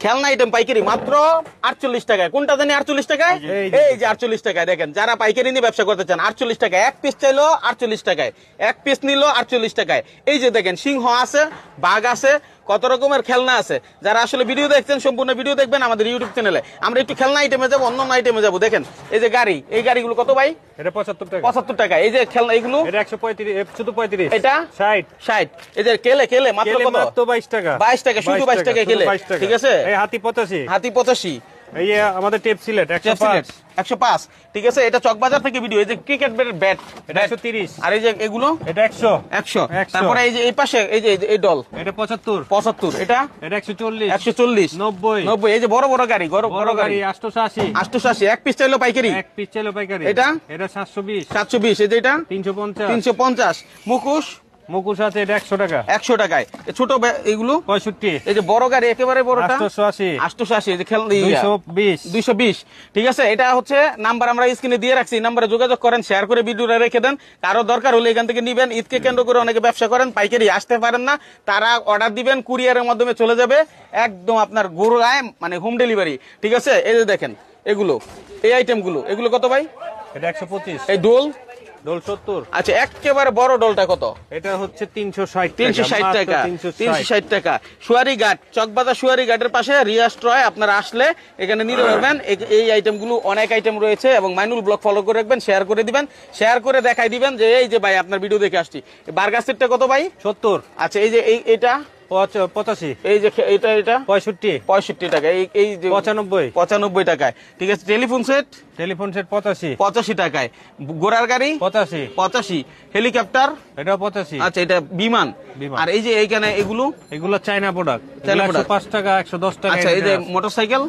খেলনা আইটেম পাইকারি মাত্র 48 টাকায়। কোনটা জানি 48 টাকায়? এই যে 48 টাকায়। দেখেন যারা পাইকারি নিয়ে ব্যবসা করতে চান 48 টাকায় এক পিস চাইলো, 48 টাকায় এক পিস নিল 48 টাকায়। এই যে দেখেন সিংহ আছে, বাঘ আছে, কত রকমের খেলনা আছে। যারা আসলে ভিডিও দেখছেন সম্পূর্ণ ভিডিও দেখবেন আমাদের ইউটিউব চ্যানেলে। আমরা একটু খেলনা আইটেমে যাবো, অন্য আইটেমে যাবো। দেখেন এই যে গাড়ি, এই গাড়িগুলো কত ভাই? এটা 75 টাকা। 75 টাকা। এই যে খেলনা এগুলো এটা 135, শুধু 35। এটা 60। 60। এই যে কেলে মাত্র কত? মাত্র 22 টাকা। 22 টাকা, শুধু 22 টাকা কেলে। ঠিক আছে। এই হাতি 85। হাতি 85। এই যে আমাদের টেপ সিলেট 105। 105। ঠিক আছে। এটা চকবাজার থেকে ভিডিও। এই যে ক্রিকেট ব্যাট এটা 130। আর এই যে এগুলো এটা 100। 100। তারপরে এই যে এই পাশে এই যে এই ডল এটা 75। 75। এটা 140। 140। 90। 90। এই যে বড় বড় গাড়ি, বড় গাড়ি 88। 88। এক পিস চাইলো পাইকারি। এক পিস চাইলো পাইকারি। এটা 720। 720। এই যে এটা 350। 350। মুকুশ আছে এটা 100 টাকা। 100 টাকায়। ছোট এগুলো 65। এই যে বড় গাড়ি একেবারে বড়টা 880। 880। এই যে খেলনা 220। 220। ঠিক আছে। এটা হচ্ছে নাম্বার আমরা স্ক্রিনে দিয়ে রাখছি। নাম্বারে যোগাযোগ করেন, শেয়ার করে ভিডিওটা রেখে দেন। কারো দরকার হলে এখান থেকে নিবেন। ঈদকে কেন্দ্র করে অনেকে ব্যবসা করেন, পাইকারি আসতে পারেন না, তারা অর্ডার দিবেন, কুরিয়ারের মাধ্যমে চলে যাবে একদম আপনার গোড়ায়, মানে হোম ডেলিভারি। ঠিক আছে। এই যে দেখেন এগুলো, এই আইটেমগুলো, এগুলো কত ভাই? এটা 125। এই ডোল 70। আচ্ছা একেবারে বড় ডোলটা কত? এটা হচ্ছে 360 টাকা। 360 টাকা। 360 টাকা। সুয়ারি ঘাট, চকবাজার সুয়ারি ঘাটের পাশে রিয়াজ ট্রয়। আপনারা আসলে এখানে নিতে পারবেন। এই আইটেমগুলো অনেক আইটেম রয়েছে এবং মাইনুল ব্লগ ফলো করে রাখবেন, শেয়ার করে দিবেন, শেয়ার করে দেখাই দিবেন যে এই যে ভাই আপনার ভিডিও দেখে আসছি। বার্গার সেটটা কত ভাই? 70। আচ্ছা এই যে এটা 85। এই যে এটা 65। 65 টাকা। এই যে 95 টাকায়। ঠিক আছে। টেলিফোন সেট 85 টাকায়। ঘোড়ার গাড়ি 85। হেলিকপ্টার এটা 85। আচ্ছা এটা বিমান। আর এই যে এইখানে এগুলো চায়না প্রোডাক্ট। 105 টাকা, 110 টাকা। আচ্ছা এই যে মোটরসাইকেল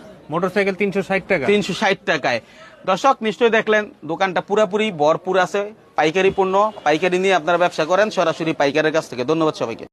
360 টাকা। 360 টাকায়। দর্শক নিশ্চয়ই দেখলেন দোকানটা পুরাপুরি ভরপুর আছে পাইকারি পণ্য। পাইকারি নিয়ে আপনারা ব্যবসা করেন সরাসরি পাইকারের কাছ থেকে। ধন্যবাদ সবাইকে।